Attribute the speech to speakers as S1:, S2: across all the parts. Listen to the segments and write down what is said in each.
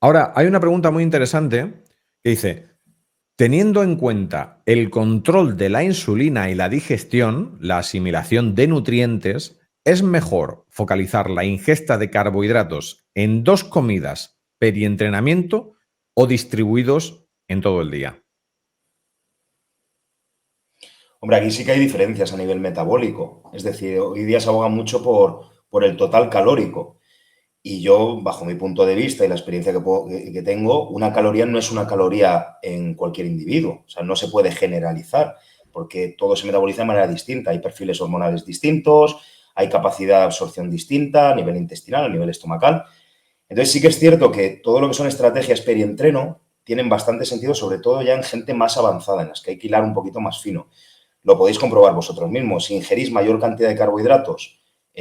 S1: Ahora, hay una pregunta muy interesante que dice, teniendo en cuenta el control de la insulina y la digestión, la asimilación de nutrientes, ¿es mejor focalizar la ingesta de carbohidratos en 2 comidas perientrenamiento o distribuidos en todo el día?
S2: Hombre, aquí sí que hay diferencias a nivel metabólico. Es decir, hoy día se aboga mucho por el total calórico. Y yo, bajo mi punto de vista y la experiencia que tengo, una caloría no es una caloría en cualquier individuo. O sea, no se puede generalizar, porque todo se metaboliza de manera distinta. Hay perfiles hormonales distintos, hay capacidad de absorción distinta a nivel intestinal, a nivel estomacal. Entonces sí que es cierto que todo lo que son estrategias perientreno tienen bastante sentido, sobre todo ya en gente más avanzada, en las que hay que hilar un poquito más fino. Lo podéis comprobar vosotros mismos. Si ingerís mayor cantidad de carbohidratos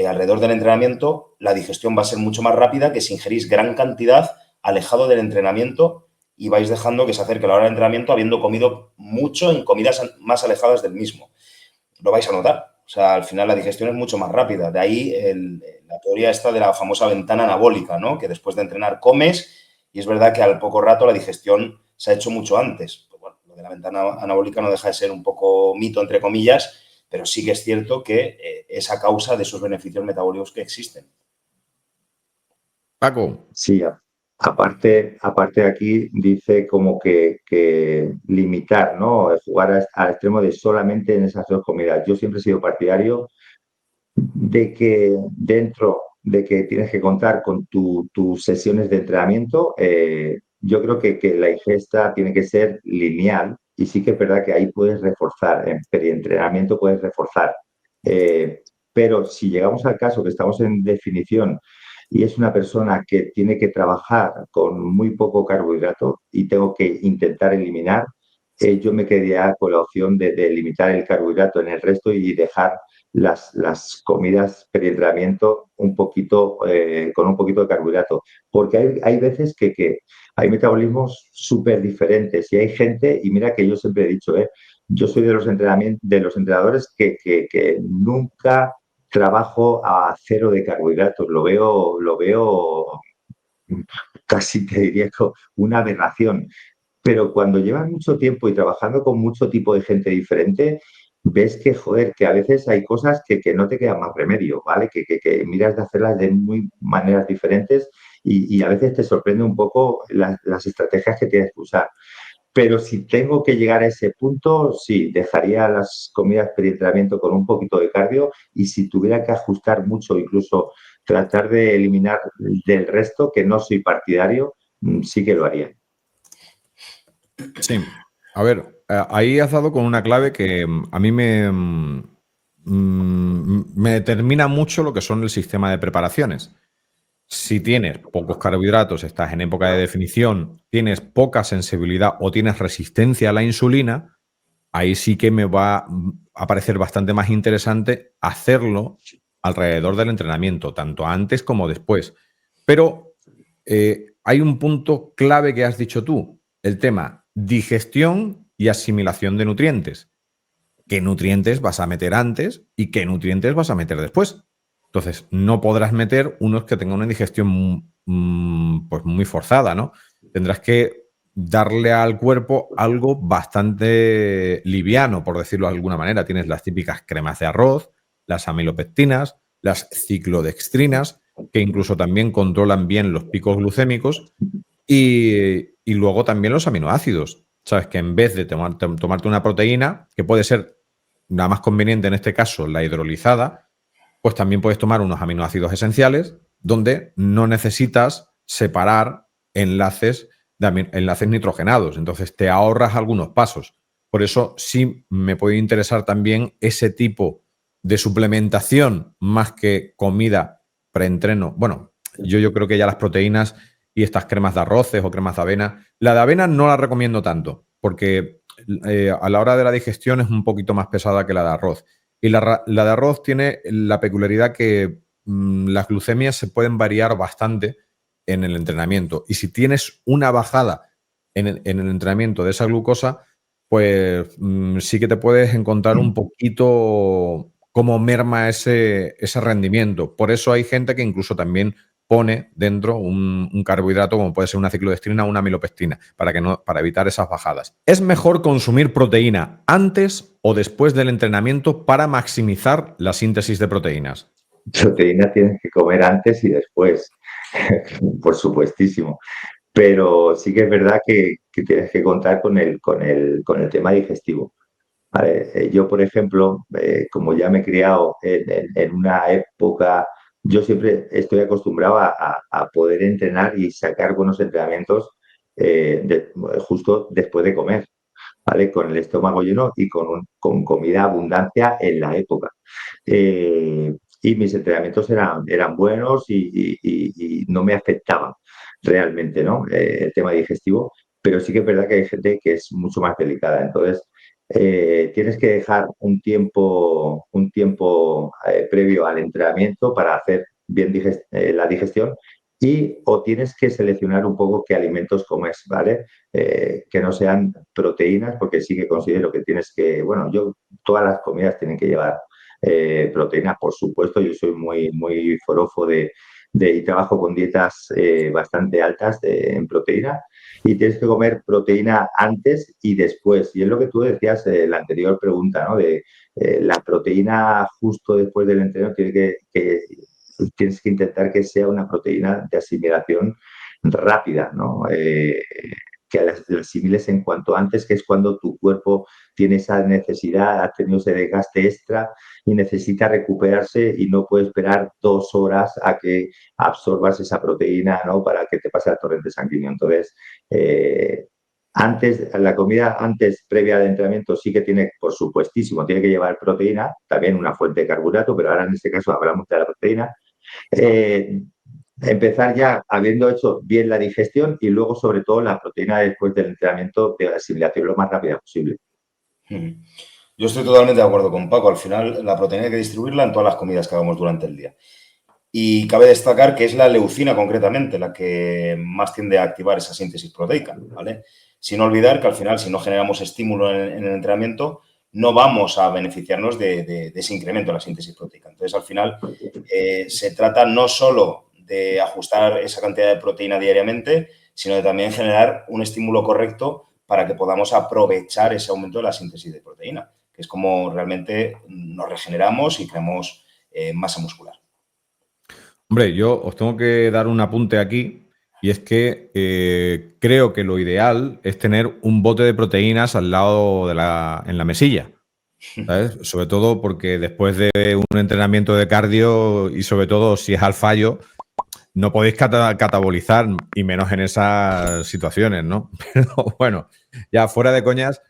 S2: alrededor del entrenamiento, la digestión va a ser mucho más rápida que si ingerís gran cantidad alejado del entrenamiento y vais dejando que se acerque la hora del entrenamiento habiendo comido mucho en comidas más alejadas del mismo. Lo vais a notar. O sea, al final la digestión es mucho más rápida. De ahí la teoría esta de la famosa ventana anabólica, ¿no? Que después de entrenar comes y es verdad que al poco rato la digestión se ha hecho mucho antes. Pues bueno, lo de la ventana anabólica no deja de ser un poco mito, entre comillas, pero sí que es cierto que es a causa de esos beneficios metabólicos que existen.
S1: Paco,
S3: Sí, aparte aquí dice como que limitar, ¿no? Jugar al extremo de solamente en esas 2 comidas. Yo siempre he sido partidario de que dentro de que tienes que contar con tus sesiones de entrenamiento, yo creo que la ingesta tiene que ser lineal y sí que es verdad que ahí puedes reforzar, en perientrenamiento puedes reforzar. Eh, pero si llegamos al caso que estamos en definición y es una persona que tiene que trabajar con muy poco carbohidrato y tengo que intentar eliminar, yo me quedaría con la opción de limitar el carbohidrato en el resto y dejar las comidas pre-entrenamiento un poquito, con un poquito de carbohidrato. Porque hay veces que hay metabolismos súper diferentes y hay gente, y mira que yo siempre he dicho, yo soy de los entrenadores que nunca trabajo a cero de carbohidratos. Lo veo casi te diría que una aberración. Pero cuando llevas mucho tiempo y trabajando con mucho tipo de gente diferente, ves que, joder, que a veces hay cosas que no te queda más remedio, ¿vale? Que miras de hacerlas de muy maneras diferentes y a veces te sorprende un poco las estrategias que tienes que usar. Pero si tengo que llegar a ese punto, sí, dejaría las comidas pre-entrenamiento con un poquito de cardio y si tuviera que ajustar mucho, incluso tratar de eliminar del resto, que no soy partidario, sí que lo haría.
S1: sí. A ver, ahí has dado con una clave que a mí me determina mucho lo que son el sistema de preparaciones. Si tienes pocos carbohidratos, estás en época de definición, tienes poca sensibilidad o tienes resistencia a la insulina, ahí sí que me va a parecer bastante más interesante hacerlo alrededor del entrenamiento, tanto antes como después. Pero hay un punto clave que has dicho tú, el tema digestión y asimilación de nutrientes. ¿Qué nutrientes vas a meter antes y qué nutrientes vas a meter después? Entonces, no podrás meter unos que tengan una digestión pues muy forzada, ¿no? Tendrás que darle al cuerpo algo bastante liviano, por decirlo de alguna manera. Tienes las típicas cremas de arroz, las amilopectinas, las ciclodextrinas, que incluso también controlan bien los picos glucémicos, y luego también los aminoácidos. Sabes que en vez de tomarte una proteína, que puede ser la más conveniente en este caso, la hidrolizada, pues también puedes tomar unos aminoácidos esenciales donde no necesitas separar enlaces, enlaces nitrogenados. Entonces te ahorras algunos pasos. Por eso sí me puede interesar también ese tipo de suplementación más que comida preentreno. Bueno, yo creo que ya las proteínas y estas cremas de arroces o cremas de avena. La de avena no la recomiendo tanto porque a la hora de la digestión es un poquito más pesada que la de arroz. Y la de arroz tiene la peculiaridad que las glucemias se pueden variar bastante en el entrenamiento. Y si tienes una bajada en el entrenamiento de esa glucosa, pues sí que te puedes encontrar un poquito cómo merma ese rendimiento. Por eso hay gente que incluso también pone dentro un carbohidrato como puede ser una ciclodestrina o una amilopectina para evitar esas bajadas. ¿Es mejor consumir proteína antes o después del entrenamiento para maximizar la síntesis de proteínas?
S3: Proteína tienes que comer antes y después, por supuestísimo. Pero sí que es verdad que tienes que contar con el tema digestivo. Vale, yo, por ejemplo, como ya me he criado en una época, yo siempre estoy acostumbrado a poder entrenar y sacar buenos entrenamientos justo después de comer, ¿vale? Con el estómago lleno y con comida abundancia en la época. Y mis entrenamientos eran buenos y no me afectaban realmente, ¿no? El tema digestivo, pero sí que es verdad que hay gente que es mucho más delicada. Entonces, tienes que dejar un tiempo previo al entrenamiento para hacer bien la digestión y o tienes que seleccionar un poco qué alimentos comes, ¿vale? Que no sean proteínas, porque sí que considero que tienes que, bueno, todas las comidas tienen que llevar proteínas, por supuesto. Yo soy muy forofo y trabajo con dietas bastante altas en proteína y tienes que comer proteína antes y después. Y es lo que tú decías en la anterior pregunta, ¿no? De la proteína justo después del entreno tienes que intentar que sea una proteína de asimilación rápida, ¿no? Que la asimiles en cuanto antes, que es cuando tu cuerpo tiene esa necesidad, ha tenido ese desgaste extra y necesita recuperarse y no puede esperar 2 horas a que absorbas esa proteína, ¿no? Para que te pase al torrente sanguíneo. Entonces, la comida antes, previa al entrenamiento, sí que tiene, por supuestísimo, tiene que llevar proteína, también una fuente de carbohidrato, pero ahora en este caso hablamos de la proteína. Empezar ya habiendo hecho bien la digestión y luego, sobre todo, la proteína después del entrenamiento de asimilación lo más rápida posible.
S2: Yo estoy totalmente de acuerdo con Paco. Al final, la proteína hay que distribuirla en todas las comidas que hagamos durante el día. Y cabe destacar que es la leucina, concretamente, la que más tiende a activar esa síntesis proteica, ¿vale? Sin olvidar que, al final, si no generamos estímulo en el entrenamiento, no vamos a beneficiarnos de ese incremento de la síntesis proteica. Entonces, al final, se trata no solo de ajustar esa cantidad de proteína diariamente, sino de también generar un estímulo correcto para que podamos aprovechar ese aumento de la síntesis de proteína, que es como realmente nos regeneramos y creamos masa muscular.
S1: Hombre, yo os tengo que dar un apunte aquí y es que creo que lo ideal es tener un bote de proteínas al lado en la mesilla, ¿sabes? Sobre todo porque después de un entrenamiento de cardio y sobre todo si es al fallo, no podéis catabolizar y menos en esas situaciones, ¿no? Pero bueno, ya fuera de coñas,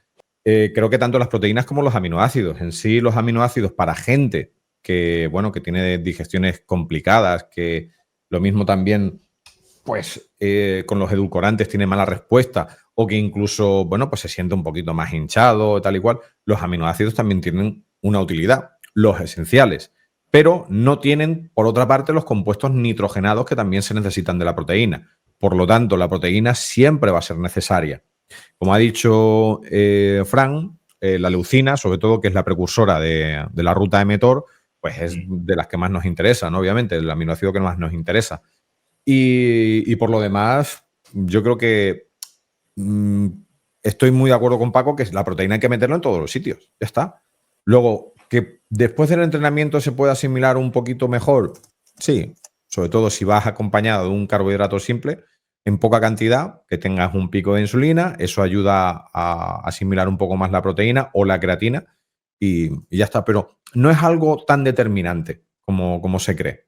S1: creo que tanto las proteínas como los aminoácidos. En sí, los aminoácidos para gente que, bueno, que tiene digestiones complicadas, que lo mismo también, pues, con los edulcorantes tiene mala respuesta o que incluso, bueno, pues se siente un poquito más hinchado, tal y cual, los aminoácidos también tienen una utilidad, los esenciales, pero no tienen, por otra parte, los compuestos nitrogenados que también se necesitan de la proteína. Por lo tanto, la proteína siempre va a ser necesaria. Como ha dicho Fran, la leucina, sobre todo, que es la precursora de la ruta mTOR, pues es de las que más nos interesa, ¿no? Obviamente, el aminoácido que más nos interesa. Y por lo demás, yo creo que estoy muy de acuerdo con Paco que la proteína hay que meterla en todos los sitios. Ya está. Luego, que después del entrenamiento se pueda asimilar un poquito mejor, sí, sobre todo si vas acompañado de un carbohidrato simple, en poca cantidad, que tengas un pico de insulina, eso ayuda a asimilar un poco más la proteína o la creatina y ya está. Pero no es algo tan determinante como se cree.